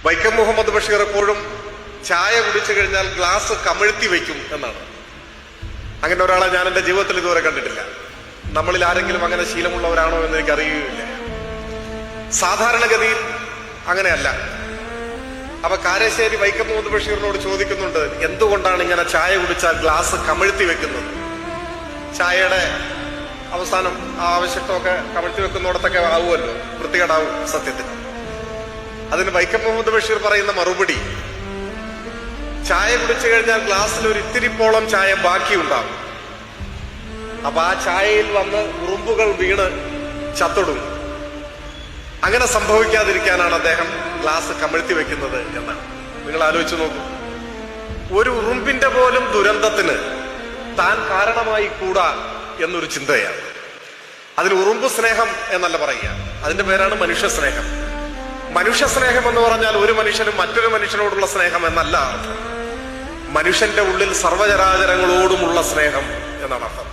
വൈക്കം മുഹമ്മദ് ബഷീർ എപ്പോഴും ചായ കുടിച്ചു കഴിഞ്ഞാൽ ഗ്ലാസ് കമിഴ്ത്തി വയ്ക്കും എന്നാണ്. അങ്ങനെ ഒരാളെ ഞാൻ എൻ്റെ ജീവിതത്തിൽ ഇതുവരെ കണ്ടിട്ടില്ല. നമ്മളിൽ ആരെങ്കിലും അങ്ങനെ ശീലമുള്ളവരാണോ എന്ന് എനിക്ക് അറിയുകയില്ല. സാധാരണഗതിയിൽ അങ്ങനെയല്ല. അപ്പൊ കാരശ്ശേരി വൈക്കം മുഹമ്മദ് ബഷീറിനോട് ചോദിക്കുന്നുണ്ട്, എന്തുകൊണ്ടാണ് ഇങ്ങനെ ചായ കുടിച്ചാൽ ഗ്ലാസ് കമിഴ്ത്തി വെക്കുന്നത്? ചായയുടെ അവസാനം ആവശ്യത്തൊക്കെ കമിഴ്ത്തി വെക്കുന്നിടത്തൊക്കെ ആവുമല്ലോ, വൃത്തികേടാവും സത്യത്തിൽ. അതിന് വൈക്കം മുഹമ്മദ് ബഷീർ പറയുന്ന മറുപടി, ചായ കുടിച്ചു കഴിഞ്ഞാൽ ഗ്ലാസ്സിൽ ഒരു ഇത്തിരിപ്പോളം ചായ ബാക്കിയുണ്ടാവും. അപ്പൊ ആ ചായയിൽ വന്ന് ഉറുമ്പുകൾ വീണ് ചത്തൊടും. അങ്ങനെ സംഭവിക്കാതിരിക്കാനാണ് അദ്ദേഹം ഗ്ലാസ് കമിഴ്ത്തി വെക്കുന്നത് എന്നാണ്. നിങ്ങൾ ആലോചിച്ചു നോക്കൂ, ഒരു ഉറുമ്പിന്റെ പോലും ദുരന്തത്തിന് താൻ കാരണമായി കൂടാ എന്നൊരു ചിന്തയാണ്. അതിന് ഉറുമ്പ് സ്നേഹം എന്നല്ല പറയുക, അതിന്റെ പേരാണ് മനുഷ്യ സ്നേഹം. മനുഷ്യ സ്നേഹം എന്ന് പറഞ്ഞാൽ ഒരു മനുഷ്യനും മറ്റൊരു മനുഷ്യനോടുള്ള സ്നേഹം എന്നല്ല അർത്ഥം. മനുഷ്യന്റെ ഉള്ളിൽ സർവ്വചരാചരങ്ങളോടുമുള്ള സ്നേഹം എന്നാണ് അർത്ഥം.